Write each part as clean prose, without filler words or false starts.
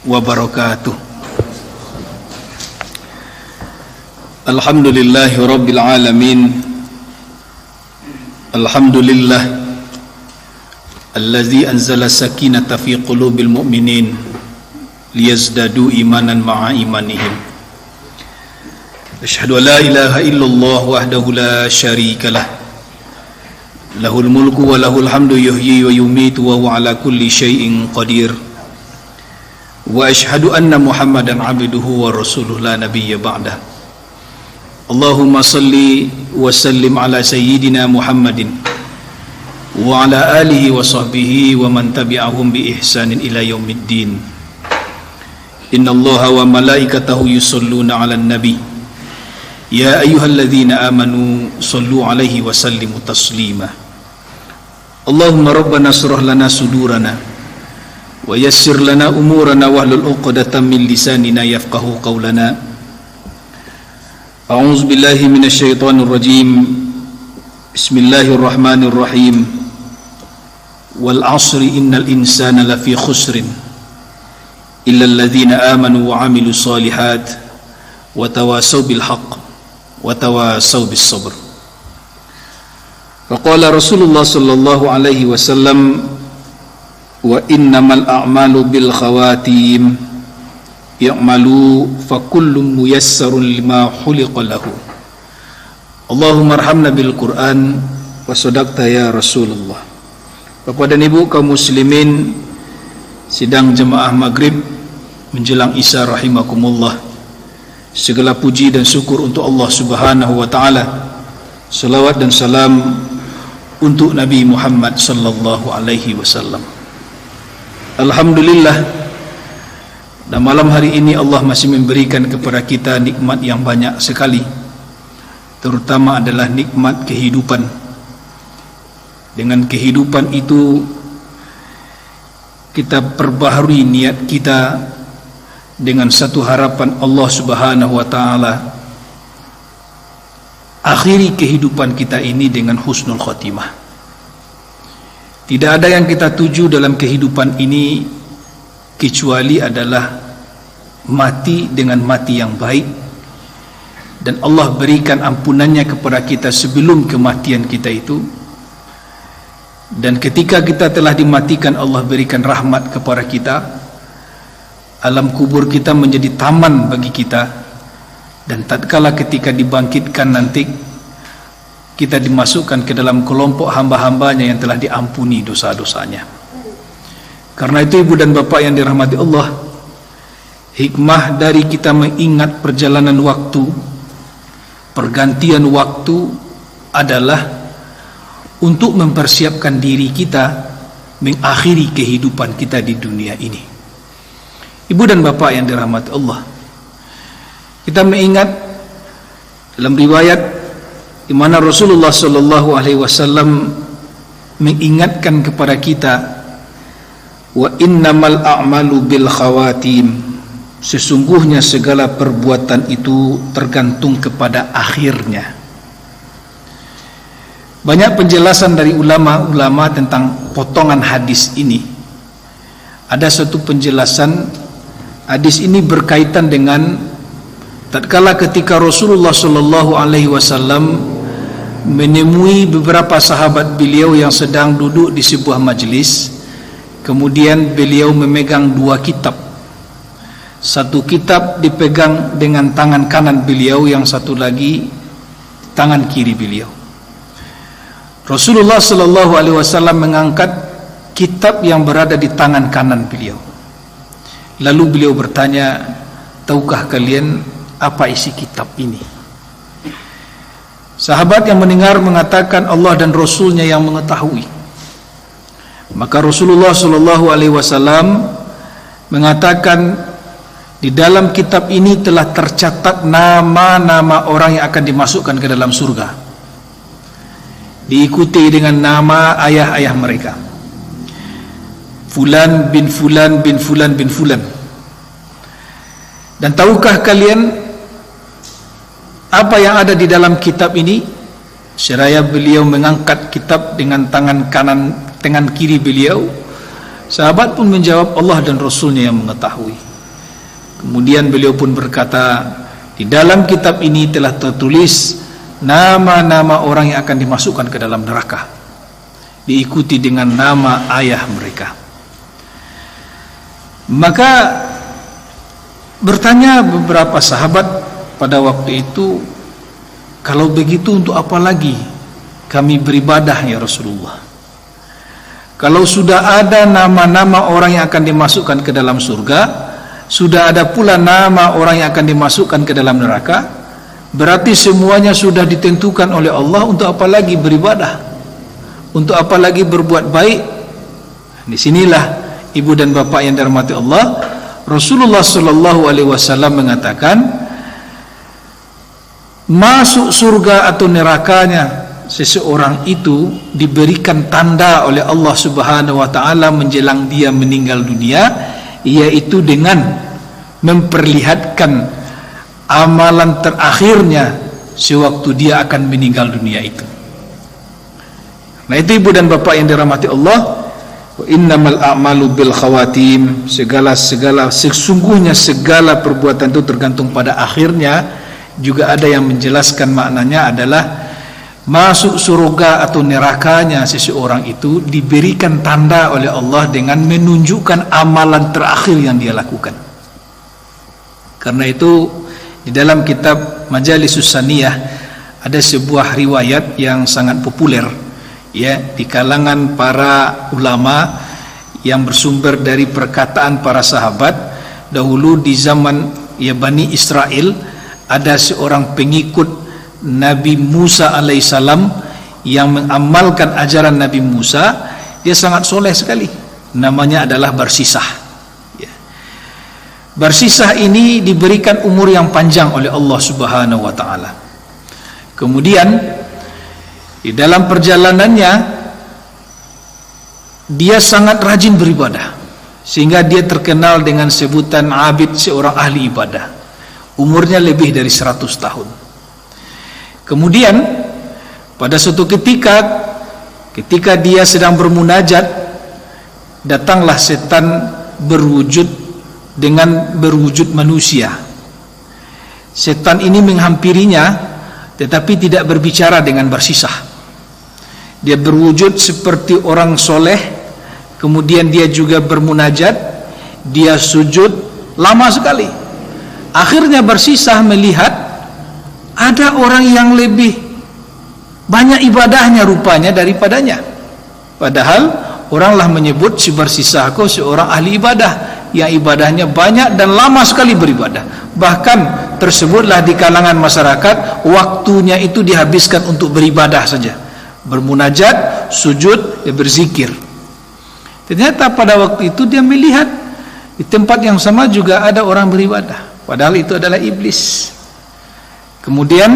wabarakatuh. Alhamdulillahi rabbil alamin. Alhamdulillah allazi anzala sakinata fi qulubil mu'minin liyazdadu imanan ma'a imanihim. Asyhadu an la ilaha illallah wahdahu la syarikalah, lahul mulku wa lahul hamdu yuhyi wa yumitu wa huwa ala kulli syai'in qadir. Wa asyhadu anna Muhammadan abduhu wa rasuluhu la nabiyya ba'dah. Allahumma salli wa sallim ala sayyidina Muhammadin wa ala alihi wa sahbihi wa man tabi'ahum bi ihsanin ila yaumiddin. Inna Allaha wa malaikatahu yusalluna 'alan nabi. Ya ayyuhalladzina amanu sallu 'alaihi wa sallimu taslima. Allahumma rabbana shrah lana sudurana wa yassir lana umurana wahlul 'uqdatam min lisanina yafqahu qawlana. A'udzu billahi minasy syaithanir rajim. Bismillahirrahmanirrahim. Wal 'ashri innal insana lafi khusrin illa alladzina amanu wa 'amilus solihat wa tawasaw bil haqq wa tawasaw bis sabr. Faqala Rasulullah sallallahu alaihi wasallam, wa innamal a'malu bil khawatim, ya'malu fa kullun muyassarun lima khuliqa lahu. Allahumma arhamna bil Qur'an wa sadaqta ya Rasulullah. Bapak dan Ibu kaum muslimin sidang jemaah maghrib menjelang isya rahimakumullah. Segala puji dan syukur untuk Allah Subhanahu wa taala. Salawat dan salam untuk Nabi Muhammad sallallahu alaihi wasallam. Alhamdulillah, dan malam hari ini Allah masih memberikan kepada kita nikmat yang banyak sekali. Terutama adalah nikmat kehidupan. Dengan kehidupan itu kita perbaharui niat kita dengan satu harapan Allah Subhanahu wa taala, akhiri kehidupan kita ini dengan husnul khotimah. Tidak ada yang kita tuju dalam kehidupan ini kecuali adalah mati dengan mati yang baik, dan Allah berikan ampunannya kepada kita sebelum kematian kita itu. Dan ketika kita telah dimatikan, Allah berikan rahmat kepada kita. Alam kubur kita menjadi taman bagi kita, dan tatkala ketika dibangkitkan nanti, kita dimasukkan ke dalam kelompok hamba-hambanya yang telah diampuni dosa-dosanya. Karena itu ibu dan bapak yang dirahmati Allah, hikmah dari kita mengingat perjalanan waktu, pergantian waktu adalah untuk mempersiapkan diri kita mengakhiri kehidupan kita di dunia ini. Ibu dan bapak yang dirahmati Allah, kita mengingat dalam riwayat di mana Rasulullah sallallahu alaihi wasallam mengingatkan kepada kita, wa innamal a'malu bil khawatim, sesungguhnya segala perbuatan itu tergantung kepada akhirnya. Banyak penjelasan dari ulama-ulama tentang potongan hadis ini. Ada satu penjelasan, hadis ini berkaitan dengan tatkala ketika Rasulullah sallallahu alaihi wasallam menemui beberapa sahabat beliau yang sedang duduk di sebuah majelis. Kemudian beliau memegang dua kitab. Satu kitab dipegang dengan tangan kanan beliau, yang satu lagi tangan kiri beliau. Rasulullah sallallahu alaihi wasallam mengangkat kitab yang berada di tangan kanan beliau. Lalu beliau bertanya, tahukah kalian apa isi kitab ini? Sahabat yang mendengar mengatakan, Allah dan Rasulnya yang mengetahui. Maka Rasulullah sallallahu alaihi wasallam mengatakan, di dalam kitab ini telah tercatat nama-nama orang yang akan dimasukkan ke dalam surga, diikuti dengan nama ayah-ayah mereka, Fulan bin Fulan bin Fulan bin Fulan. Dan tahukah kalian apa yang ada di dalam kitab ini? Seraya beliau mengangkat kitab dengan tangan kanan, tangan kiri beliau, sahabat pun menjawab, Allah dan Rasulnya yang mengetahui. Kemudian beliau pun berkata, di dalam kitab ini telah tertulis nama-nama orang yang akan dimasukkan ke dalam neraka, diikuti dengan nama ayah mereka. Maka bertanya beberapa sahabat pada waktu itu, kalau begitu untuk apa lagi kami beribadah ya Rasulullah? Kalau sudah ada nama-nama orang yang akan dimasukkan ke dalam surga, sudah ada pula nama orang yang akan dimasukkan ke dalam neraka, berarti semuanya sudah ditentukan oleh Allah. Untuk apa lagi beribadah? Untuk apa lagi berbuat baik? Di sinilah ibu dan bapak yang dirahmati Allah, Rasulullah sallallahu alaihi wasallam mengatakan, masuk surga atau nerakanya seseorang itu diberikan tanda oleh Allah Subhanahu wa taala menjelang dia meninggal dunia, yaitu dengan memperlihatkan amalan terakhirnya sewaktu dia akan meninggal dunia itu. Nah, itu ibu dan bapak yang dirahmati Allah, wa innamal a'malu bil khawatim, sesungguhnya segala perbuatan itu tergantung pada akhirnya. Juga ada yang menjelaskan maknanya adalah masuk surga atau nerakanya seseorang itu diberikan tanda oleh Allah dengan menunjukkan amalan terakhir yang dia lakukan. Karena itu di dalam kitab Majalisus Saniyah ada sebuah riwayat yang sangat populer ya di kalangan para ulama yang bersumber dari perkataan para sahabat. Dahulu di zaman ya Bani Israel ada seorang pengikut Nabi Musa alaihissalam yang mengamalkan ajaran Nabi Musa. Dia sangat soleh sekali, namanya adalah Barsisah ya. Barsisah ini diberikan umur yang panjang oleh Allah Subhanahu wa ta'ala. Kemudian di dalam perjalanannya dia sangat rajin beribadah, sehingga dia terkenal dengan sebutan abid, seorang ahli ibadah. Umurnya lebih dari 100 tahun. Kemudian pada suatu ketika dia sedang bermunajat, datanglah setan berwujud manusia. Setan ini menghampirinya tetapi tidak berbicara dengan Barsisah. Dia berwujud seperti orang soleh. Kemudian dia juga bermunajat, dia sujud lama sekali. Akhirnya Barsisah melihat ada orang yang lebih banyak ibadahnya rupanya daripadanya. Padahal oranglah menyebut si Barsisah kau seorang ahli ibadah yang ibadahnya banyak dan lama sekali beribadah. Bahkan tersebutlah di kalangan masyarakat waktunya itu dihabiskan untuk beribadah saja, bermunajat, sujud, dan berzikir. Ternyata pada waktu itu dia melihat di tempat yang sama juga ada orang beribadah, padahal itu adalah iblis. Kemudian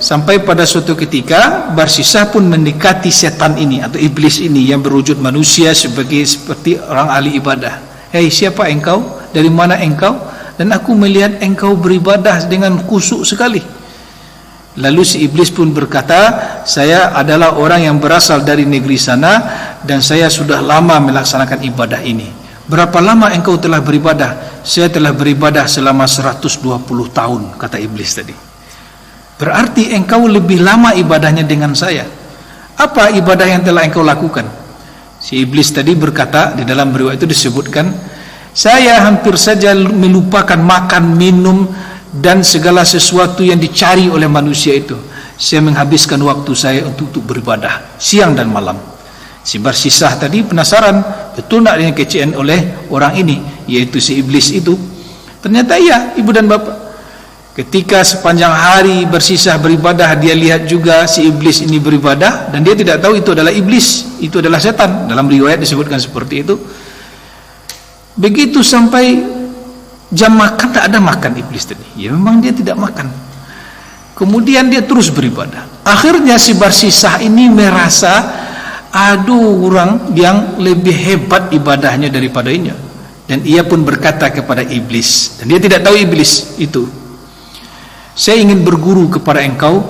sampai pada suatu ketika Barsisah pun mendekati setan ini atau iblis ini yang berwujud manusia seperti orang ahli ibadah. Hei, siapa engkau? Dari mana engkau? Dan aku melihat engkau beribadah dengan khusyuk sekali. Lalu si iblis pun berkata, saya adalah orang yang berasal dari negeri sana dan saya sudah lama melaksanakan ibadah ini. Berapa lama engkau telah beribadah? Saya telah beribadah selama 120 tahun, kata iblis tadi. Berarti engkau lebih lama ibadahnya dengan saya. Apa ibadah yang telah engkau lakukan? Si iblis tadi berkata, di dalam riwayat itu disebutkan, saya hampir saja melupakan makan, minum dan segala sesuatu yang dicari oleh manusia itu. Saya menghabiskan waktu saya untuk beribadah siang dan malam. Si Barsisah tadi penasaran, betul tak yang kecean oleh orang ini, yaitu si iblis itu? Ternyata iya, ibu dan bapak. Ketika sepanjang hari Barsisah beribadah, dia lihat juga si iblis ini beribadah, dan dia tidak tahu itu adalah iblis, itu adalah setan. Dalam riwayat disebutkan seperti itu. Begitu sampai jam makan, tak ada makan iblis tadi. Ya memang dia tidak makan. Kemudian dia terus beribadah. Akhirnya si Barsisah ini merasa, aduh, orang yang lebih hebat ibadahnya daripadanya. Dan ia pun berkata kepada iblis, dan dia tidak tahu iblis itu, saya ingin berguru kepada engkau.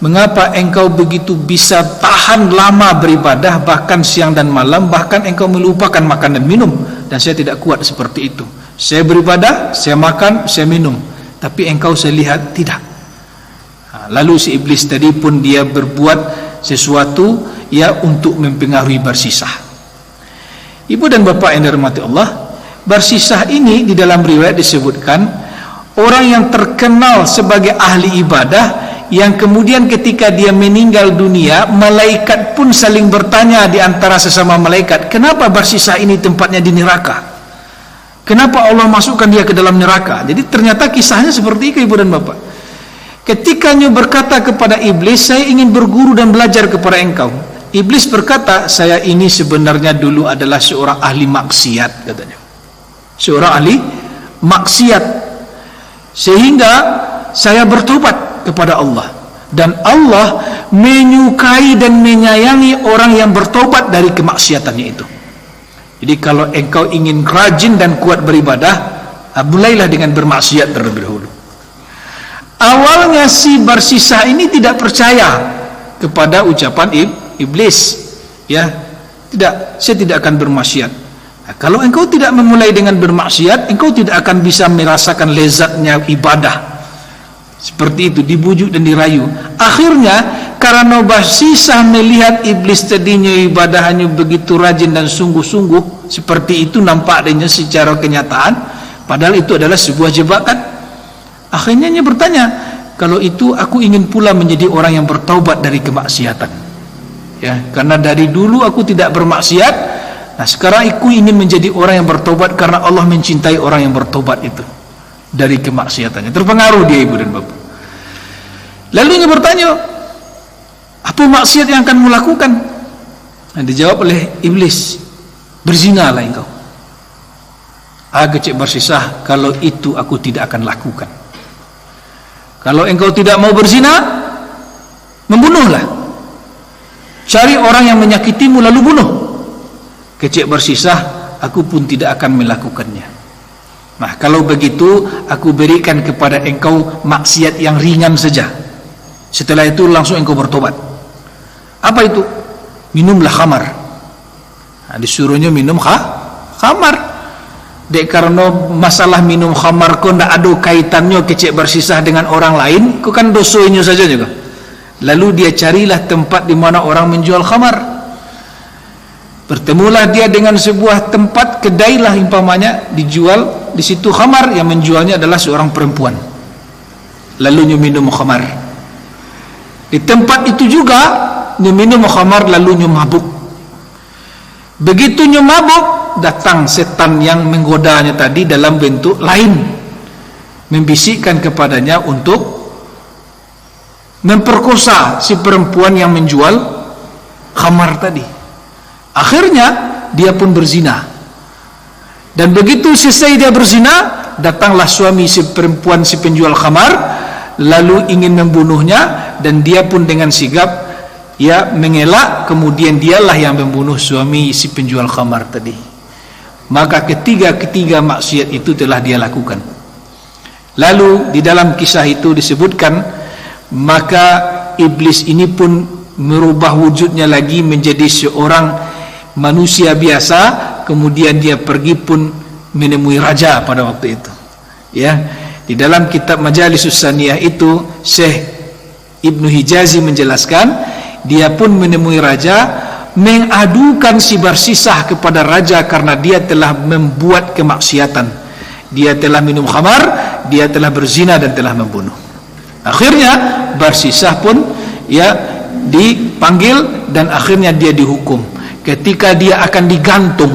Mengapa engkau begitu bisa tahan lama beribadah, bahkan siang dan malam, bahkan engkau melupakan makan dan minum? dan saya tidak kuat seperti itu. Saya beribadah, saya makan, saya minum, tapi engkau saya lihat tidak. Lalu si iblis tadi pun dia berbuat sesuatu ya untuk mempengaruhi Barsisah. Ibu dan bapak yang dirahmati Allah, Barsisah ini di dalam riwayat disebutkan orang yang terkenal sebagai ahli ibadah, yang kemudian ketika dia meninggal dunia, malaikat pun saling bertanya di antara sesama malaikat, kenapa Barsisah ini tempatnya di neraka? Kenapa Allah masukkan dia ke dalam neraka? Jadi ternyata kisahnya seperti itu, ibu dan bapak. Ketika dia berkata kepada iblis, saya ingin berguru dan belajar kepada engkau. Iblis berkata, saya ini sebenarnya dulu adalah seorang ahli maksiat, katanya. Seorang ahli maksiat, sehingga saya bertobat kepada Allah, dan Allah menyukai dan menyayangi orang yang bertobat dari kemaksiatannya itu. Jadi kalau engkau ingin rajin dan kuat beribadah, mulailah dengan bermaksiat terlebih dahulu. Awalnya si Barsisah ini tidak percaya kepada ucapan iblis, ya, tidak, saya tidak akan bermaksiat. Nah, kalau engkau tidak memulai dengan bermaksiat, engkau tidak akan bisa merasakan lezatnya ibadah. Seperti itu, dibujuk dan dirayu. Akhirnya karena Barsisah melihat iblis tadinya ibadahnya begitu rajin dan sungguh-sungguh, seperti itu nampak adanya secara kenyataan, padahal itu adalah sebuah jebakan. Akhirnya dia bertanya, kalau itu aku ingin pula menjadi orang yang bertaubat dari kemaksiatan, ya, karena dari dulu aku tidak bermaksiat. Nah sekarang aku ingin menjadi orang yang bertaubat karena Allah mencintai orang yang bertaubat itu dari kemaksiatannya. Terpengaruh dia, ibu dan bapak. Lalu dia bertanya, apa maksiat yang akan melakukan? Nah, dijawab oleh iblis, berzinalah engkau. Kecik Barsisah, kalau itu aku tidak akan lakukan. Kalau engkau tidak mau berzina, membunuhlah. Cari orang yang menyakitimu lalu bunuh. Kecik Barsisah, aku pun tidak akan melakukannya. Nah kalau begitu, aku berikan kepada engkau maksiat yang ringan saja. Setelah itu langsung engkau bertobat. Apa itu? Minumlah khamar. Nah, disuruhnya minum khamar. Dek karena masalah minum khamar kau tidak ada kaitannya Kecik Barsisah dengan orang lain, kau kan dosonya saja juga. Lalu dia carilah tempat di mana orang menjual khamar. Bertemulah dia dengan sebuah tempat kedai lah umpamanya, dijual di situ khamar, yang menjualnya adalah seorang perempuan. Lalu dia minum khamar. Di tempat itu juga dia minum khamar, lalu dia mabuk. Begitu dia mabuk, datang setan yang menggodanya tadi dalam bentuk lain, membisikkan kepadanya untuk memperkosa si perempuan yang menjual khamar tadi. Akhirnya dia pun berzina. Dan begitu selesai dia berzina, datanglah suami si perempuan si penjual khamar, lalu ingin membunuhnya, dan dia pun dengan sigap ya mengelak, kemudian dialah yang membunuh suami si penjual khamar tadi. Maka ketiga maksiat itu telah dia lakukan. Lalu di dalam kisah itu disebutkan, maka iblis ini pun merubah wujudnya lagi menjadi seorang manusia biasa, kemudian dia pergi pun menemui raja pada waktu itu. Ya, di dalam kitab Majalisus Saniyah itu Syekh Ibnu Hijazi menjelaskan, dia pun menemui raja, mengadukan si Barsisah kepada raja karena dia telah membuat kemaksiatan. Dia telah minum khamar, dia telah berzina dan telah membunuh. Akhirnya Barsisah pun ya dipanggil dan akhirnya dia dihukum. Ketika dia akan digantung,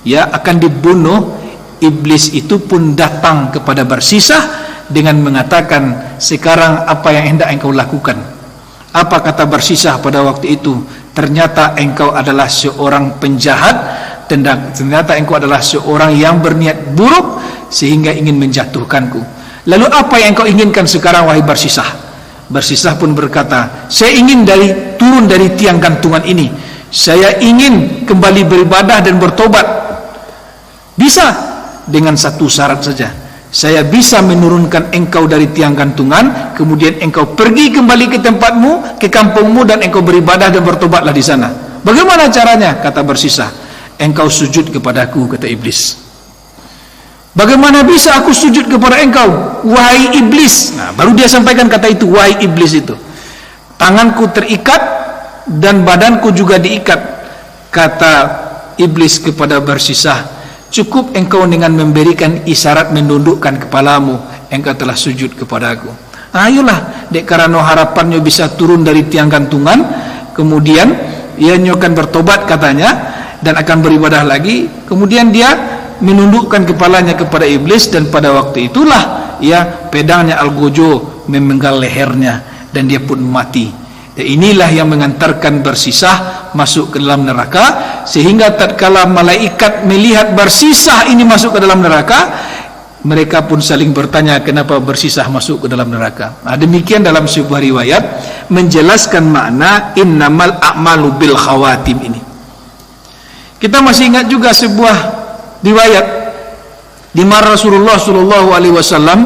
ya akan dibunuh, iblis itu pun datang kepada Barsisah dengan mengatakan, sekarang apa yang hendak engkau lakukan? Apa kata Barsisah pada waktu itu? Ternyata engkau adalah seorang penjahat, ternyata engkau adalah seorang yang berniat buruk sehingga ingin menjatuhkanku. Lalu apa yang engkau inginkan sekarang, wahai Barsisah? Barsisah pun berkata, saya ingin turun dari tiang gantungan ini. Saya ingin kembali beribadah dan bertobat. Bisa dengan satu syarat saja. Saya bisa menurunkan engkau dari tiang gantungan, kemudian engkau pergi kembali ke tempatmu, ke kampungmu, dan engkau beribadah dan bertobatlah di sana. Bagaimana caranya? Kata Barsisah, engkau sujud kepadaku, kata iblis. Bagaimana bisa aku sujud kepada engkau, wahai iblis? Nah, baru dia sampaikan kata itu, wahai iblis itu. Tanganku terikat dan badanku juga diikat. Kata iblis kepada Barsisah, cukup engkau dengan memberikan isyarat menundukkan kepalamu, engkau telah sujud kepadaku. Ayolah, dek karena harapannya bisa turun dari tiang gantungan, kemudian ia akan bertobat katanya dan akan beribadah lagi. Kemudian dia menundukkan kepalanya kepada iblis, dan pada waktu itulah pedangnya Algojo memenggal lehernya dan dia pun mati. Dan inilah yang mengantarkan Barsisah masuk ke dalam neraka, sehingga tatkala malaikat melihat Barsisah ini masuk ke dalam neraka, mereka pun saling bertanya kenapa Barsisah masuk ke dalam neraka. Nah, demikian dalam sebuah riwayat menjelaskan makna innamal a'malu bil khawatim ini. Kita masih ingat juga sebuah riwayat di mana Rasulullah Shallallahu Alaihi Wasallam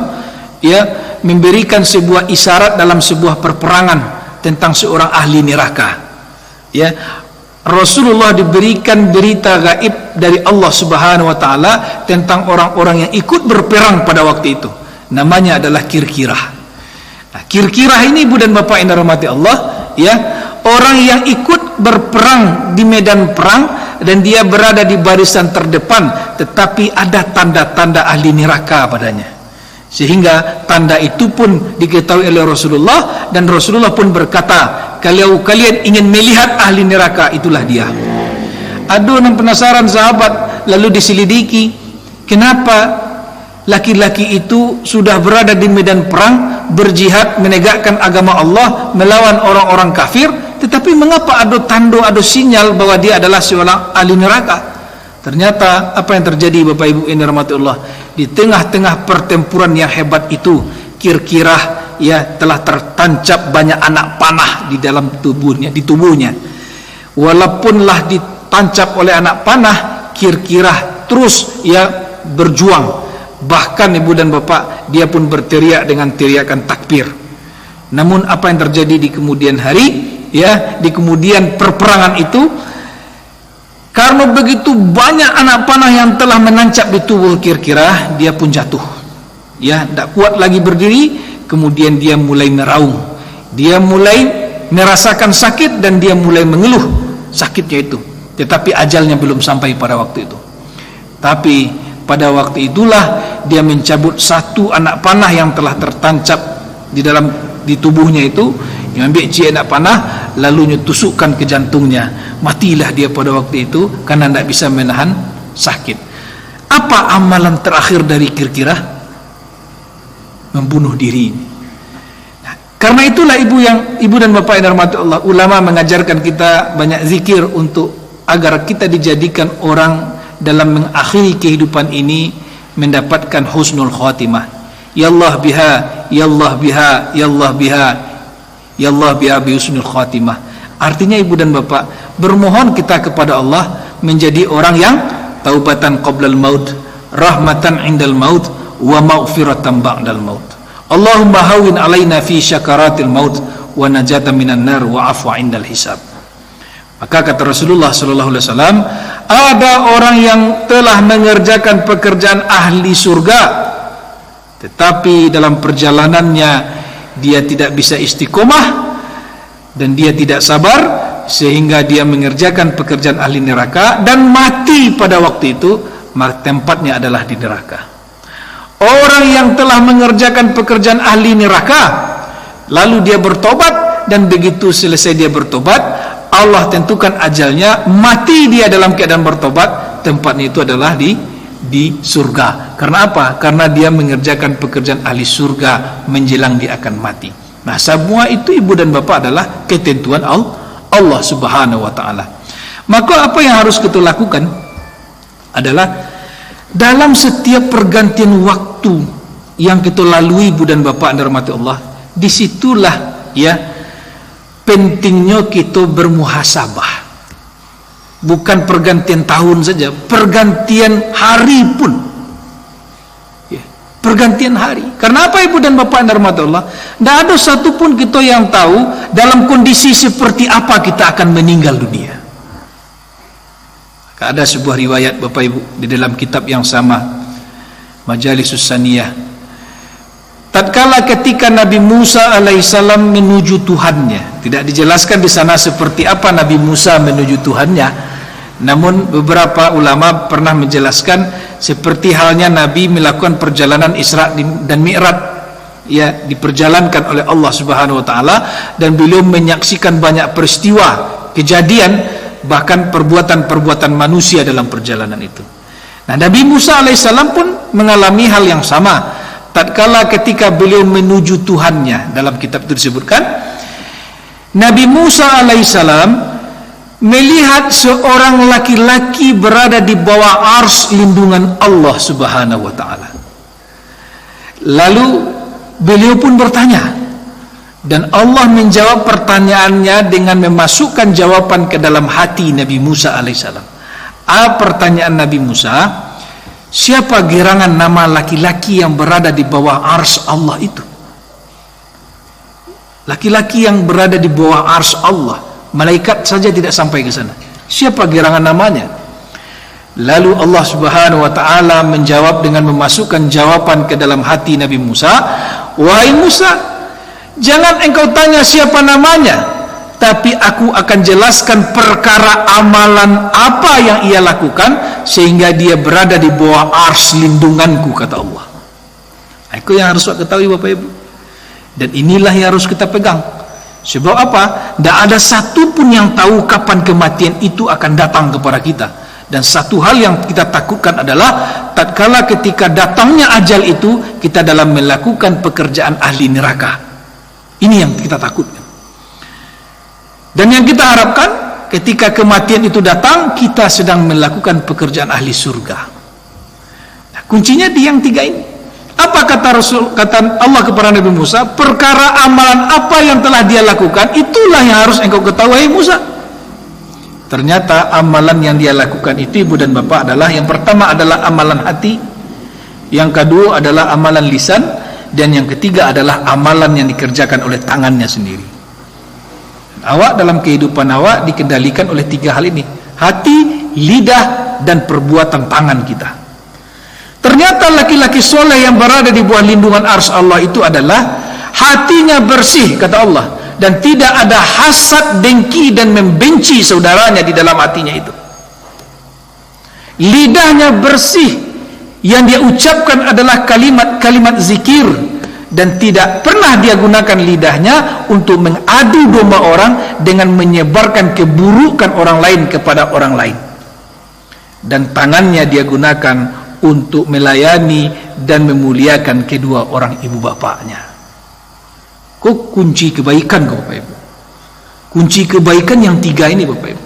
memberikan sebuah isyarat dalam sebuah perperangan tentang seorang ahli neraka. Rasulullah diberikan berita gaib dari Allah Subhanahu Wa Taala tentang orang-orang yang ikut berperang pada waktu itu. Namanya adalah Kirkirah. Nah, Kirkirah ini, ibu dan bapak yang dirahmati Allah, orang yang ikut berperang di medan perang dan dia berada di barisan terdepan, tetapi ada tanda-tanda ahli neraka padanya, sehingga tanda itu pun diketahui oleh Rasulullah, dan Rasulullah pun berkata, kalau kalian ingin melihat ahli neraka, itulah dia. Aduh, penasaran sahabat, lalu diselidiki kenapa laki-laki itu sudah berada di medan perang, berjihad, menegakkan agama Allah, melawan orang-orang kafir, tetapi mengapa ada tanda, ada sinyal bahwa dia adalah seorang ahli neraka? Ternyata apa yang terjadi, Bapak Ibu yang dirahmati Allah, di tengah-tengah pertempuran yang hebat itu, Kirkirah telah tertancap banyak anak panah di dalam tubuhnya, di tubuhnya. Walaupunlah ditancap oleh anak panah, Kirkirah terus berjuang. Bahkan ibu dan bapak, dia pun berteriak dengan teriakan takbir. Namun apa yang terjadi di kemudian hari, di kemudian perperangan itu, karena begitu banyak anak panah yang telah menancap di tubuh Kirkirah, dia pun jatuh. Tidak kuat lagi berdiri. Kemudian dia mulai meraung, dia mulai merasakan sakit, dan dia mulai mengeluh sakitnya itu. Tetapi ajalnya belum sampai pada waktu itu. Tapi pada waktu itulah dia mencabut satu anak panah yang telah tertancap di tubuhnya itu. Dia ambil anak panah, lalu tusukkan ke jantungnya. Matilah dia pada waktu itu karena tidak bisa menahan sakit. Apa amalan terakhir dari Kirkirah? Membunuh diri. Nah, karena itulah ibu dan bapak yang dirahmati Allah, ulama mengajarkan kita banyak zikir agar kita dijadikan orang dalam mengakhiri kehidupan ini mendapatkan husnul khatimah. Ya Allah biha, ya Allah biha, ya Allah biha, ya Allah biha bi husnul khatimah. Artinya ibu dan bapak, bermohon kita kepada Allah menjadi orang yang taubatan qablal maut, rahmatan indal maut, wa maghfiratan ba'dal maut. Allahumma hawin alaina fi syakaratil maut wa najatan minan nar wa afwa indal hisab. Maka kata Rasulullah sallallahu alaihi wasallam, ada orang yang telah mengerjakan pekerjaan ahli surga, tetapi dalam perjalanannya dia tidak bisa istiqomah dan dia tidak sabar, sehingga dia mengerjakan pekerjaan ahli neraka dan mati pada waktu itu, tempatnya adalah di neraka. Orang yang telah mengerjakan pekerjaan ahli neraka, lalu dia bertobat, dan begitu selesai dia bertobat, Allah tentukan ajalnya, mati dia dalam keadaan bertobat, tempatnya itu adalah di surga. Karena apa? Karena dia mengerjakan pekerjaan ahli surga menjelang dia akan mati. Nah, semua itu ibu dan bapak adalah ketentuan Allah Subhanahu wa taala. Maka apa yang harus kita lakukan adalah dalam setiap pergantian waktu yang kita lalui ibu dan bapak yang dirahmati Allah, disitulah pentingnya kita bermuhasabah. Bukan pergantian tahun saja, pergantian hari pun. Pergantian hari. Karena apa ibu dan bapak yang dirahmati Allah? Tidak ada satupun kita yang tahu dalam kondisi seperti apa kita akan meninggal dunia. Ada sebuah riwayat Bapak Ibu di dalam kitab yang sama, Majalisus Saniyah. Tatkala ketika Nabi Musa alaihissalam menuju Tuhannya, tidak dijelaskan di sana seperti apa Nabi Musa menuju Tuhannya, namun beberapa ulama pernah menjelaskan seperti halnya Nabi melakukan perjalanan Isra dan Mi'raj, ya, diperjalankan oleh Allah Subhanahu wa taala, dan beliau menyaksikan banyak peristiwa, kejadian, bahkan perbuatan-perbuatan manusia dalam perjalanan itu. Nah, Nabi Musa alaihissalam pun mengalami hal yang sama. Tatkala ketika beliau menuju Tuhannya, dalam kitab itu disebutkan, Nabi Musa alaihissalam melihat seorang laki-laki berada di bawah ars lindungan Allah Subhanahu wa taala. Lalu beliau pun bertanya, dan Allah menjawab pertanyaannya dengan memasukkan jawaban ke dalam hati Nabi Musa alaihissalam. Pertanyaan Nabi Musa, siapa gerangan nama laki-laki yang berada di bawah ars Allah itu? Laki-laki yang berada di bawah ars Allah, malaikat saja tidak sampai ke sana. Siapa gerangan namanya? Lalu Allah Subhanahu wa taala menjawab dengan memasukkan jawaban ke dalam hati Nabi Musa, wahai Musa, jangan engkau tanya siapa namanya, tapi aku akan jelaskan perkara amalan apa yang ia lakukan sehingga dia berada di bawah ars lindunganku, kata Allah. Itu yang harus kita ketahui Bapak Ibu, dan inilah yang harus kita pegang. Sebab apa? Tidak ada satu pun yang tahu kapan kematian itu akan datang kepada kita. Dan satu hal yang kita takutkan adalah tatkala ketika datangnya ajal itu, kita dalam melakukan pekerjaan ahli neraka. Ini yang kita takutkan. Dan yang kita harapkan ketika kematian itu datang, kita sedang melakukan pekerjaan ahli surga. Nah, kuncinya di yang tiga ini. Apa kata Allah kepada Nabi Musa? Perkara amalan apa yang telah dia lakukan, itulah yang harus engkau ketahui Musa. Ternyata amalan yang dia lakukan itu, ibu dan bapak, adalah yang pertama adalah amalan hati, yang kedua adalah amalan lisan, dan yang ketiga adalah amalan yang dikerjakan oleh tangannya sendiri. Awak dalam kehidupan awak dikendalikan oleh tiga hal ini: hati, lidah, dan perbuatan tangan kita. Ternyata laki-laki soleh yang berada di bawah lindungan ars Allah itu adalah hatinya bersih, kata Allah, dan tidak ada hasad, dengki, dan membenci saudaranya di dalam hatinya itu. Lidahnya bersih, yang dia ucapkan adalah kalimat-kalimat zikir, dan tidak pernah dia gunakan lidahnya untuk mengadu domba orang dengan menyebarkan keburukan orang lain kepada orang lain. Dan tangannya dia gunakan untuk melayani dan memuliakan kedua orang ibu bapaknya. Kok kunci kebaikan, Bapak Ibu? Kunci kebaikan yang tiga ini, Bapak Ibu.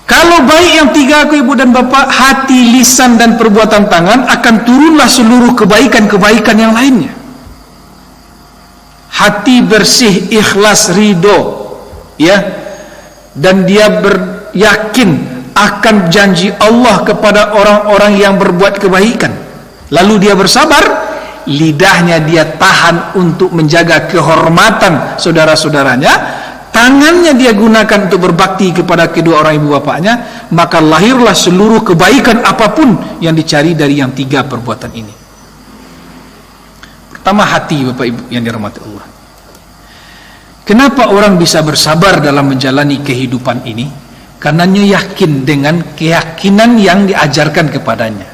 Kalau baik yang tiga, ibu dan bapak, hati, lisan, dan perbuatan tangan, akan turunlah seluruh kebaikan-kebaikan yang lainnya. Hati bersih, ikhlas, ridho, ya, dan dia yakin akan janji Allah kepada orang-orang yang berbuat kebaikan. Lalu dia bersabar. Lidahnya dia tahan untuk menjaga kehormatan saudara-saudaranya, tangannya dia gunakan untuk berbakti kepada kedua orang ibu bapaknya, maka lahirlah seluruh kebaikan apapun yang dicari dari yang tiga perbuatan ini. Pertama, hati, Bapak Ibu yang dirahmati Allah. Kenapa orang bisa bersabar dalam menjalani kehidupan ini? Karena dia yakin dengan keyakinan yang diajarkan kepadanya.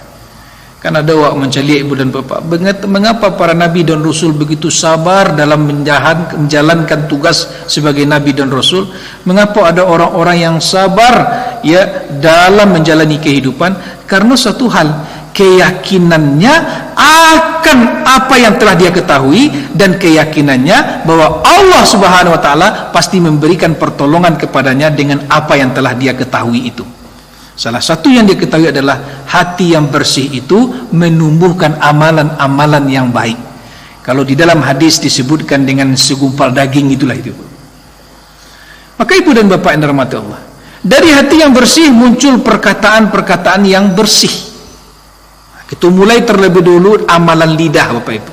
Karena ada orang mencari ibu dan bapak, mengapa para nabi dan rasul begitu sabar dalam menjalankan tugas sebagai nabi dan rasul? Mengapa ada orang-orang yang sabar ya dalam menjalani kehidupan? Karena satu hal, keyakinannya akan apa yang telah dia ketahui, dan keyakinannya bahwa Allah Subhanahu wa taala pasti memberikan pertolongan kepadanya dengan apa yang telah dia ketahui itu. Salah satu yang diketahui adalah hati yang bersih itu menumbuhkan amalan-amalan yang baik. Kalau di dalam hadis disebutkan dengan segumpal daging, itulah itu. Maka ibu dan bapak yang dirahmati Allah, dari hati yang bersih muncul perkataan-perkataan yang bersih. Kita mulai terlebih dulu amalan lidah, Bapak Ibu.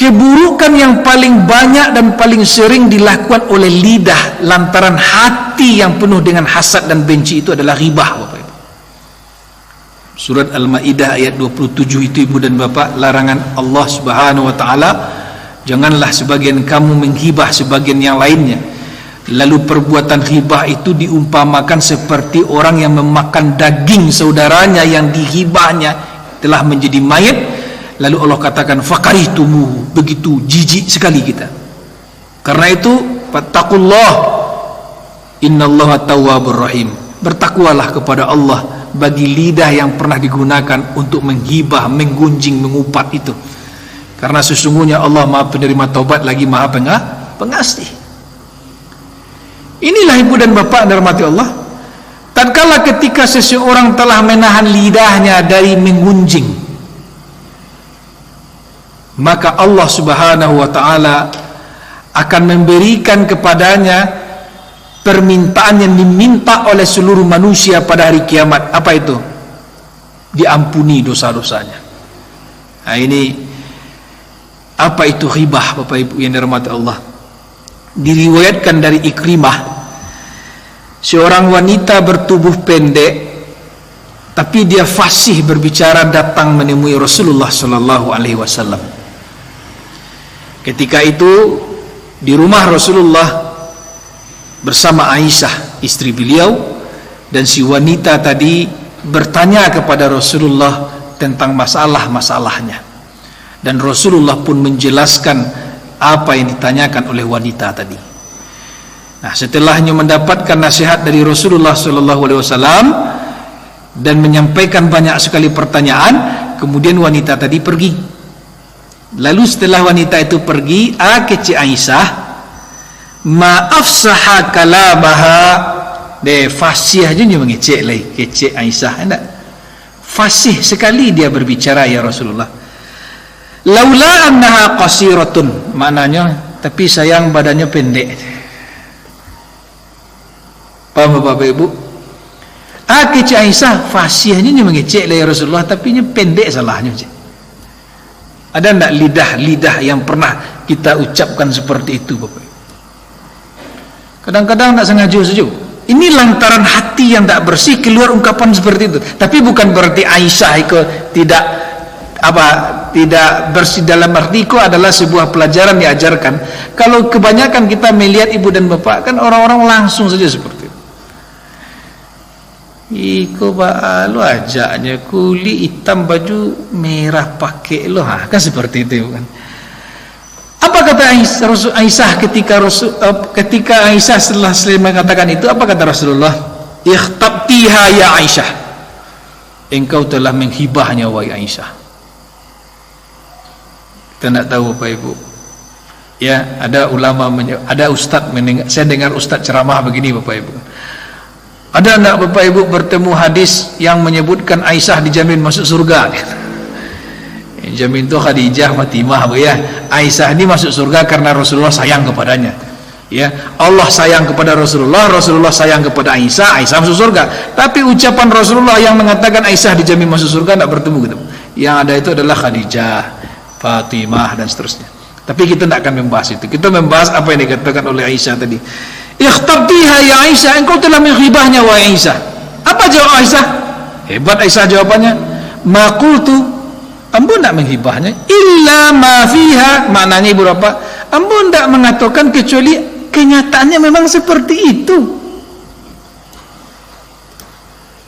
keburukan yang paling banyak dan paling sering dilakukan oleh lidah lantaran hati yang penuh dengan hasad dan benci itu adalah ghibah, Bapak Ibu. Surat Al-Maidah ayat 27 itu, Ibu dan Bapak, larangan Allah Subhanahu wa taala, janganlah sebagian kamu menghibah sebagian yang lainnya. Lalu perbuatan ghibah itu diumpamakan seperti orang yang memakan daging saudaranya yang dihibahnya telah menjadi mayat. Lalu Allah katakan fakarihtumu, begitu jijik sekali kita. Karena itu fattaqullah innallaha tawwabur rahim. Bertakwalah kepada Allah bagi lidah yang pernah digunakan untuk menghibah, menggunjing, mengupat itu. Karena sesungguhnya Allah Maha penerima taubat lagi Maha pengasih. Inilah Ibu dan Bapak dirahmati Allah. Tatkala ketika seseorang telah menahan lidahnya dari menggunjing, maka Allah Subhanahu wa taala akan memberikan kepadanya permintaan yang diminta oleh seluruh manusia pada hari kiamat. Apa itu? Diampuni dosa-dosanya. Nah, ini apa itu ghibah, Bapak Ibu yang dirahmati Allah? Diriwayatkan dari Ikrimah, seorang wanita bertubuh pendek tapi dia fasih berbicara datang menemui Rasulullah sallallahu alaihi wasallam. Ketika itu di rumah Rasulullah bersama Aisyah istri beliau, dan si wanita tadi bertanya kepada Rasulullah tentang masalah-masalahnya, dan Rasulullah pun menjelaskan apa yang ditanyakan oleh wanita tadi. Nah, setelahnya mendapatkan nasihat dari Rasulullah SAW dan menyampaikan banyak sekali pertanyaan, kemudian wanita tadi pergi. Lalu setelah wanita itu pergi, kece Aisyah, maafsaha kalamaha, fasih aja dia mengecek lagi, kece Aisyah, enggak? Fasih sekali dia berbicara ya Rasulullah. Laula annaha qasiratun, maknanya tapi sayang badannya pendek. Paham Bapak Ibu? Kece Aisyah fasihnya dia mengecek lah ya Rasulullah, tapi nya pendek salahnya. Ada enggak lidah yang pernah kita ucapkan seperti itu, Bapak Ibu? Kadang-kadang enggak sengaja saja. Ini lantaran hati yang tak bersih keluar ungkapan seperti itu. Tapi bukan berarti Aisyah itu tidak bersih, dalam arti itu adalah sebuah pelajaran diajarkan. Kalau kebanyakan kita melihat Ibu dan Bapak, kan orang-orang langsung saja seperti itu. Iko lu ajaknya kulit hitam baju merah pakai lo, kan seperti itu kan. Apa kata Aisyah ketika Aisyah setelah mengatakan itu, apa kata Rasulullah? Ikhtabtiha ya Aisyah, engkau telah menghibahnya wahai Aisyah. Kita tidak tahu Bapak Ibu. Ya, ada ulama, ada ustaz saya dengar ustaz ceramah begini Bapak Ibu. Ada enggak Bapak Ibu bertemu hadis yang menyebutkan Aisyah dijamin masuk surga? Yang jamin itu Khadijah, Fatimah, ya. Aisyah ini masuk surga karena Rasulullah sayang kepadanya. Ya, Allah sayang kepada Rasulullah, Rasulullah sayang kepada Aisyah, Aisyah masuk surga. Tapi ucapan Rasulullah yang mengatakan Aisyah dijamin masuk surga tidak bertemu gitu. Yang ada itu adalah Khadijah, Fatimah dan seterusnya. Tapi kita tidak akan membahas itu. Kita membahas apa yang dikatakan oleh Aisyah tadi. Ikhtabtiha ya Aisyah, engkau telah menghibahnya wahai Aisyah. Apa jawab Aisyah? Hebat Aisyah jawabannya. Ma qultu, ambo tidak menghibahnya illa ma fiha, maknanya Ibu Bapak, ambo tidak mengatakan kecuali kenyataannya memang seperti itu.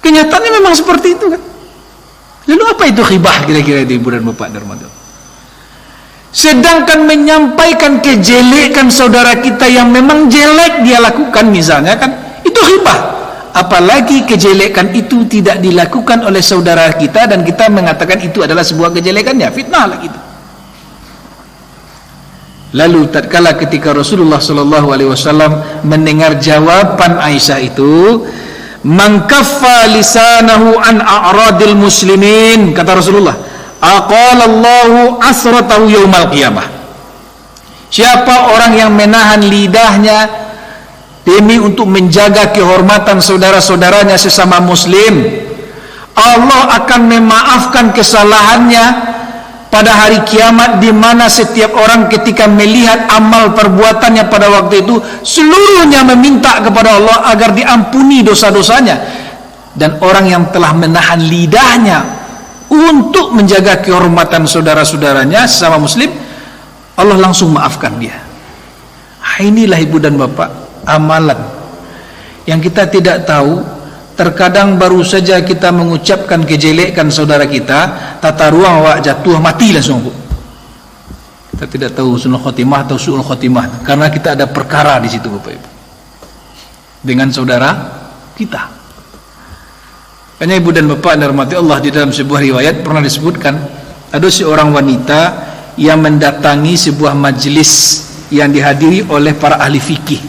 Kenyataannya memang seperti itu kan. Lalu apa itu ghibah kira-kira itu Ibu dan Bapak dirahmati Allah? Sedangkan menyampaikan kejelekan saudara kita yang memang jelek dia lakukan misalnya kan, itu ghibah. Apalagi kejelekan itu tidak dilakukan oleh saudara kita dan kita mengatakan itu adalah sebuah kejelekannya, fitnah lah gitu. Lalu tatkala ketika Rasulullah SAW mendengar jawaban Aisyah itu, man kaffa lisanahu an a'radil muslimin, kata Rasulullah, aqalallahu asratahu yaumal qiyamah. Siapa orang yang menahan lidahnya demi untuk menjaga kehormatan saudara-saudaranya sesama muslim, Allah akan memaafkan kesalahannya pada hari kiamat, di mana setiap orang ketika melihat amal perbuatannya pada waktu itu seluruhnya meminta kepada Allah agar diampuni dosa-dosanya, dan orang yang telah menahan lidahnya untuk menjaga kehormatan saudara-saudaranya sesama muslim, Allah langsung maafkan dia. Inilah ibu dan bapak amalan yang kita tidak tahu. Terkadang baru saja kita mengucapkan kejelekan saudara kita, tata ruang awak jatuh mati langsung. Kita tidak tahu husnul khotimah atau su'ul khotimah, karena kita ada perkara di situ Bapak Ibu dengan saudara kita. Hanya ibu dan bapak yang dirahmati Allah, di dalam sebuah riwayat pernah disebutkan ada seorang wanita yang mendatangi sebuah majelis yang dihadiri oleh para ahli fikih,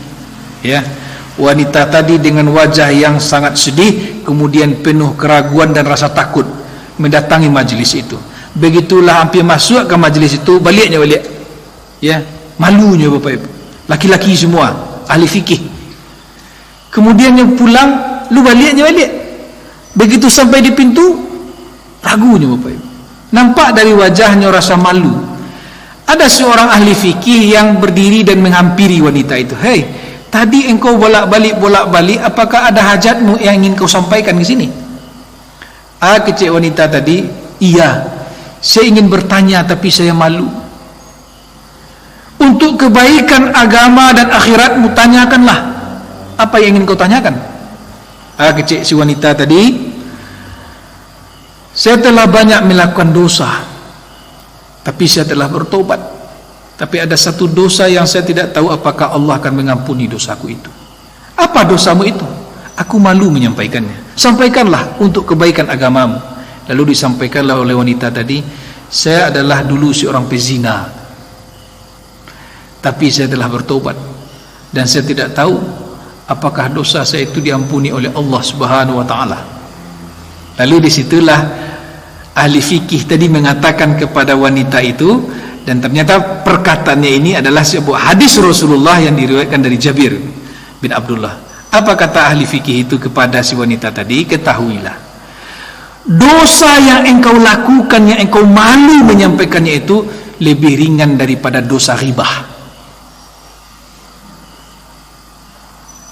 ya. Wanita tadi dengan wajah yang sangat sedih, kemudian penuh keraguan dan rasa takut mendatangi majelis itu. Begitulah hampir masuk ke majelis itu, balik, ya, malunya Bapak Ibu, laki-laki semua ahli fikih. Kemudian yang pulang, lu balik. Begitu sampai di pintu, ragunya Bapak Ibu, nampak dari wajahnya rasa malu. Ada seorang ahli fikih yang berdiri dan menghampiri wanita itu. Hei, tadi engkau bolak-balik, apakah ada hajatmu yang ingin kau sampaikan ke sini? Kecik wanita tadi, iya, saya ingin bertanya tapi saya malu. Untuk kebaikan agama dan akhiratmu, tanyakanlah. Apa yang ingin kau tanyakan? Kecik si wanita tadi, saya telah banyak melakukan dosa, tapi saya telah bertobat. Tapi ada satu dosa yang saya tidak tahu apakah Allah akan mengampuni dosaku itu. Apa dosamu itu? Aku malu menyampaikannya. Sampaikanlah untuk kebaikan agamamu. Lalu disampaikanlah oleh wanita tadi, saya adalah dulu seorang pezina, tapi saya telah bertobat, dan saya tidak tahu apakah dosa saya itu diampuni oleh Allah Subhanahu wa taala. Lalu disitulah ahli fikih tadi mengatakan kepada wanita itu, dan ternyata perkataannya ini adalah sebuah hadis Rasulullah yang diriwayatkan dari Jabir bin Abdullah. Apa kata ahli fikih itu kepada si wanita tadi? Ketahuilah, dosa yang engkau lakukan, yang engkau malu menyampaikannya itu lebih ringan daripada dosa ghibah.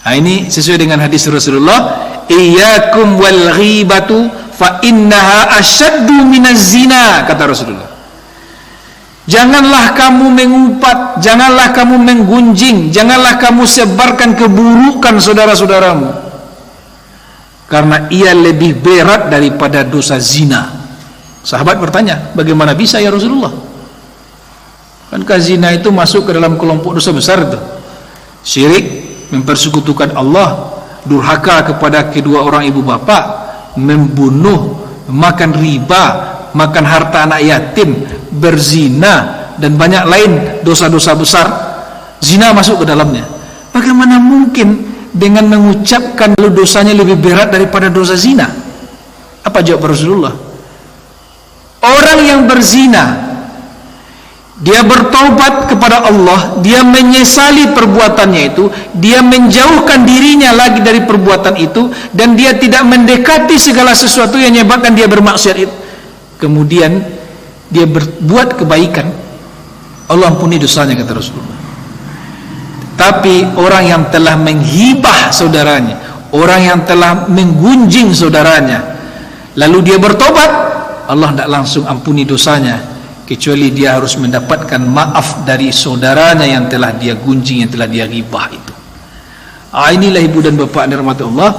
Nah, ini sesuai dengan hadis Rasulullah, iyyakum wal ghibatu fa innaha asyaddu minaz zina, kata Rasulullah. Janganlah kamu mengumpat, janganlah kamu menggunjing, janganlah kamu sebarkan keburukan saudara-saudaramu, karena ia lebih berat daripada dosa zina. Sahabat bertanya, bagaimana bisa ya Rasulullah? Kankah zina itu masuk ke dalam kelompok dosa besar itu? Syirik, mempersekutukan Allah, durhaka kepada kedua orang ibu bapa, membunuh, makan riba, makan harta anak yatim, berzina, dan banyak lain dosa-dosa besar. Zina masuk ke dalamnya. Bagaimana mungkin dengan mengucapkan lalu dosanya lebih berat daripada dosa zina? Apa jawab Rasulullah? Orang yang berzina, dia bertaubat kepada Allah, dia menyesali perbuatannya itu, dia menjauhkan dirinya lagi dari perbuatan itu, dan dia tidak mendekati segala sesuatu yang menyebabkan dia bermaksiat itu. Kemudian dia berbuat kebaikan, Allah ampuni dosanya, kata Rasulullah. Tapi orang yang telah menghibah saudaranya, orang yang telah menggunjing saudaranya, lalu dia bertobat, Allah tidak langsung ampuni dosanya, kecuali dia harus mendapatkan maaf dari saudaranya yang telah dia gunjing, yang telah dia ghibah itu. Inilah ibu dan bapak yang dirahmati Allah.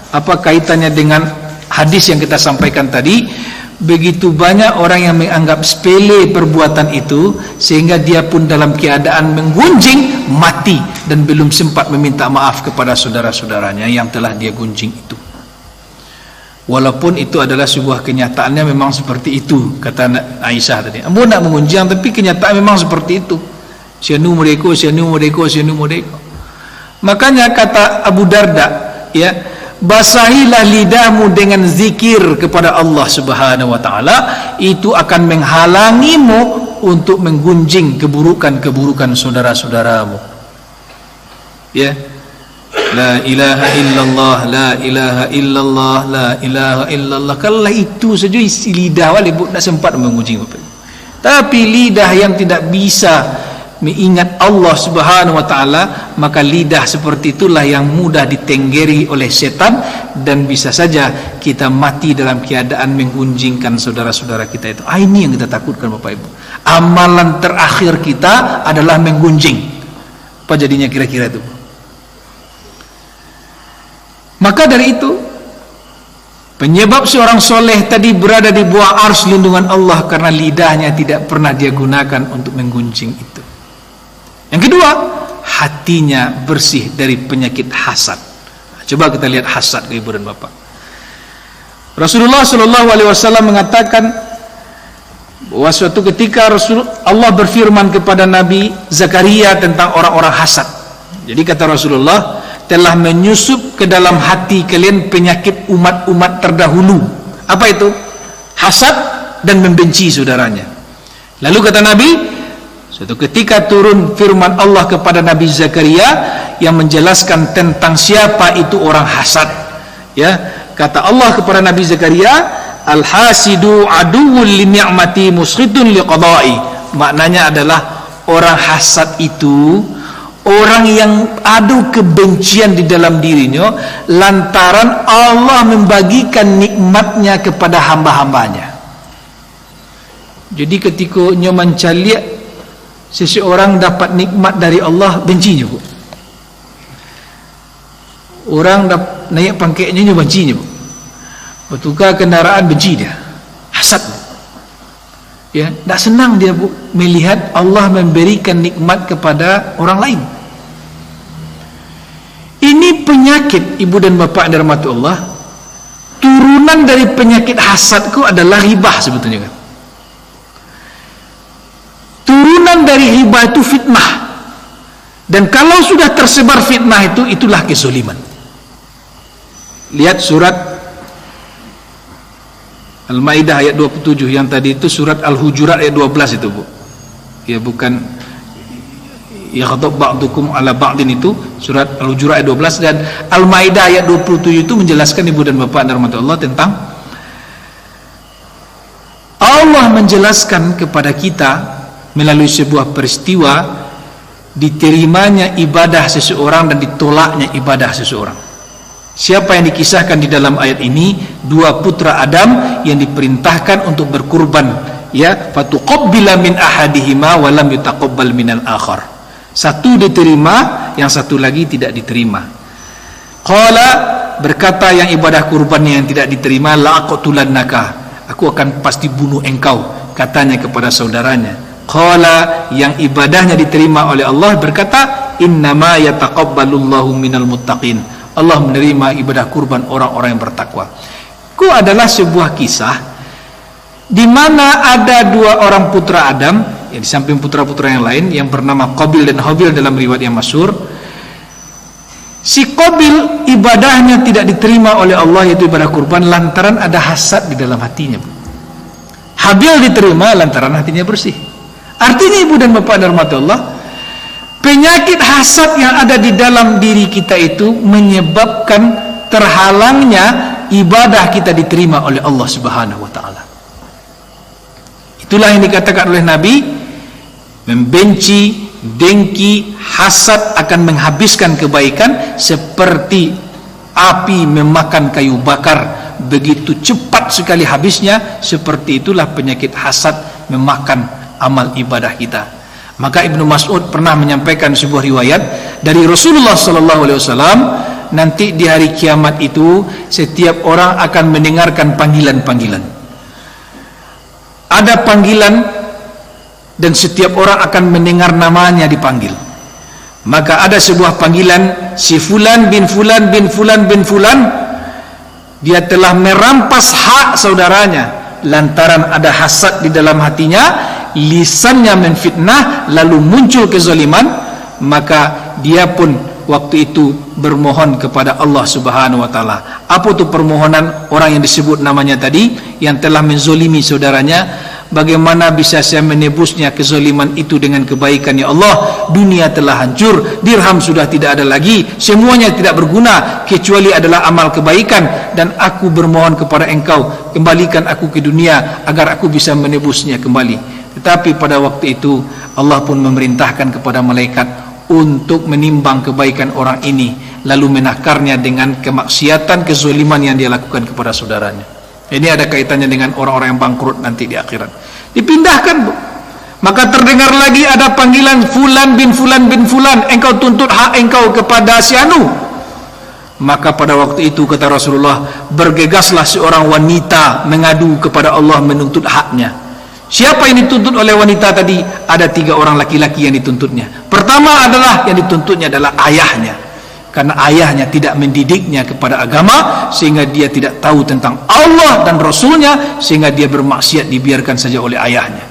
Apa kaitannya dengan hadis yang kita sampaikan tadi? Begitu banyak orang yang menganggap sepele perbuatan itu, sehingga dia pun dalam keadaan menggunjing mati dan belum sempat meminta maaf kepada saudara-saudaranya yang telah dia gunjing itu. Walaupun itu adalah sebuah kenyataannya memang seperti itu, kata Aisyah tadi. Ambo nak mengunjing, tapi kenyataan memang seperti itu. Syanu mereka. Makanya kata Abu Darda, ya, basahilah lidahmu dengan zikir kepada Allah Subhanahu wa taala, itu akan menghalangimu untuk menggunjing keburukan-keburukan saudara-saudaramu. Ya. La ilaha illallah, la ilaha illallah, la ilaha illallah. Kalau itu saja isi lidah wali tak sempat mengunjing. Tapi lidah yang tidak bisa mengingat Allah Subhanahu wa taala, maka lidah seperti itulah yang mudah ditenggeri oleh setan, dan bisa saja kita mati dalam keadaan menggunjingkan saudara-saudara kita itu. Ini yang kita takutkan Bapak Ibu. Amalan terakhir kita adalah menggunjing. Apa jadinya kira-kira itu? Maka dari itu, penyebab seorang soleh tadi berada di bawah arsy lindungan Allah karena lidahnya tidak pernah dia gunakan untuk menggunjing itu. Yang kedua, hatinya bersih dari penyakit hasad. Coba kita lihat hasad, Ibu dan Bapak. Rasulullah SAW mengatakan bahwa suatu ketika Allah berfirman kepada Nabi Zakaria tentang orang-orang hasad. Jadi kata Rasulullah, telah menyusup ke dalam hati kalian penyakit umat-umat terdahulu. Apa itu? Hasad dan membenci saudaranya. Lalu kata Nabi, suatu ketika turun firman Allah kepada Nabi Zakaria yang menjelaskan tentang siapa itu orang hasad. Ya, kata Allah kepada Nabi Zakaria, al-hasidu aduwwul li ni'mati muskhitun li qada'i. Maknanya adalah orang hasad itu orang yang ada kebencian di dalam dirinya lantaran Allah membagikan nikmatnya kepada hamba-hambanya. Jadi ketika nyoman caliak seseorang dapat nikmat dari Allah, bencinya bu. Orang naik pangkatnya nyoman bencinya bu. Bertukar kendaraan, benci dia, hasad. Ya, tak senang dia bu melihat Allah memberikan nikmat kepada orang lain. Ini penyakit, ibu dan bapak yang dirahmati Allah. Turunan dari penyakit hasadku adalah ribah sebetulnya kan. Turunan dari ribah itu fitnah. Dan kalau sudah tersebar fitnah itu, itulah kezaliman. Lihat surat Al-Maidah ayat 27 yang tadi itu, surat Al-Hujurat ayat 12 itu bu. Ya bukan ya khatab ba'dukum ala ba'din, itu surat Al-Hujurat ayat 12, dan Al-Maidah ayat 27 itu menjelaskan ibu dan bapak rahmat Allah tentang Allah menjelaskan kepada kita melalui sebuah peristiwa diterimanya ibadah seseorang dan ditolaknya ibadah seseorang. Siapa yang dikisahkan di dalam ayat ini? Dua putra Adam yang diperintahkan untuk berkurban, ya, fatuqabbila min ahadihima wa lam yutaqabbal minal akhar. Satu diterima, yang satu lagi tidak diterima. Qala, berkata yang ibadah kurbannya yang tidak diterima, la aqtulannaka, aku akan pasti bunuh engkau, katanya kepada saudaranya. Qala, yang ibadahnya diterima oleh Allah, berkata, innama yataqabbalullahu minal muttaqin, Allah menerima ibadah kurban orang-orang yang bertakwa. Itu adalah sebuah kisah di mana ada dua orang putra Adam, ya, di samping putra-putra yang lain yang bernama Qabil dan Habil dalam riwayat yang masyhur. Si Qabil ibadahnya tidak diterima oleh Allah, yaitu ibadah kurban, lantaran ada hasad di dalam hatinya. Habil diterima lantaran hatinya bersih. Artinya ibu dan bapak rahmat Allah, penyakit hasad yang ada di dalam diri kita itu menyebabkan terhalangnya ibadah kita diterima oleh Allah Subhanahu wa taala. Itulah yang dikatakan oleh Nabi, membenci, dengki, hasad akan menghabiskan kebaikan seperti api memakan kayu bakar, begitu cepat sekali habisnya. Seperti itulah penyakit hasad memakan amal ibadah kita. Maka Ibnu Mas'ud pernah menyampaikan sebuah riwayat dari Rasulullah SAW, nanti di hari kiamat itu setiap orang akan mendengarkan panggilan-panggilan. Ada panggilan dan setiap orang akan mendengar namanya dipanggil. Maka ada sebuah panggilan, si fulan bin fulan bin fulan bin fulan, dia telah merampas hak saudaranya lantaran ada hasad di dalam hatinya, lisannya menfitnah, lalu muncul kezaliman. Maka dia pun waktu itu bermohon kepada Allah Subhanahu wa taala. Apa itu permohonan orang yang disebut namanya tadi, yang telah menzolimi saudaranya? Bagaimana bisa saya menebusnya kezaliman itu dengan kebaikan, ya Allah? Dunia telah hancur, dirham sudah tidak ada lagi, semuanya tidak berguna kecuali adalah amal kebaikan, dan aku bermohon kepada engkau, kembalikan aku ke dunia agar aku bisa menebusnya kembali. Tetapi pada waktu itu Allah pun memerintahkan kepada malaikat untuk menimbang kebaikan orang ini, lalu menakarnya dengan kemaksiatan, kezaliman yang dia lakukan kepada saudaranya. Ini ada kaitannya dengan orang-orang yang bangkrut nanti di akhirat. Dipindahkan, Bu. Maka terdengar lagi ada panggilan, fulan bin fulan bin fulan, engkau tuntut hak engkau kepada si anu. Maka pada waktu itu kata Rasulullah, bergegaslah seorang wanita mengadu kepada Allah menuntut haknya. Siapa yang dituntut oleh wanita tadi? Ada 3 orang laki-laki yang dituntutnya. Pertama adalah yang dituntutnya adalah ayahnya, karena ayahnya tidak mendidiknya kepada agama, sehingga dia tidak tahu tentang Allah dan Rasulnya, sehingga dia bermaksiat dibiarkan saja oleh ayahnya.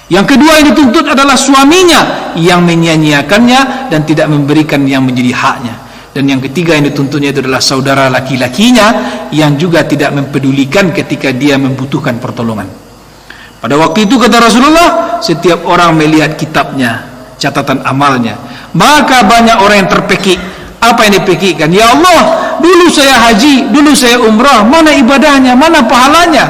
Yang kedua yang dituntut adalah suaminya yang menyia-nyiakannya dan tidak memberikan yang menjadi haknya. Dan yang ketiga yang dituntutnya itu adalah saudara laki-lakinya yang juga tidak mempedulikan ketika dia membutuhkan pertolongan. Pada waktu itu kata Rasulullah, setiap orang melihat kitabnya, catatan amalnya, maka banyak orang yang terpekik. Apa yang dipekikkan? Ya Allah, dulu saya haji, dulu saya umrah, mana ibadahnya, mana pahalanya?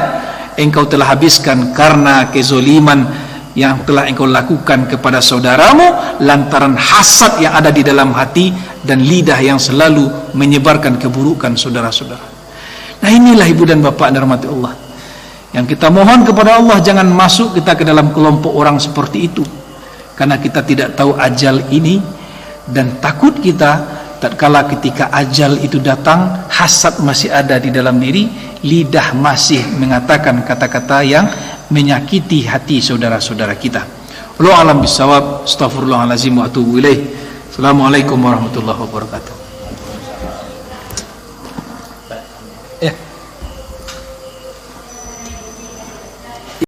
Engkau telah habiskan karena kezoliman yang telah engkau lakukan kepada saudaramu, lantaran hasad yang ada di dalam hati dan lidah yang selalu menyebarkan keburukan saudara-saudara. Nah, inilah ibu dan bapak dirahmati Allah, yang kita mohon kepada Allah, jangan masuk kita ke dalam kelompok orang seperti itu, karena kita tidak tahu ajal ini, dan takut kita tatkala ketika ajal itu datang, hasad masih ada di dalam diri, lidah masih mengatakan kata-kata yang menyakiti hati saudara-saudara kita. Wallahu a'lam bissawab. Astaghfirullahalazim wa atubu ilaih. Assalamualaikum warahmatullahi wabarakatuh.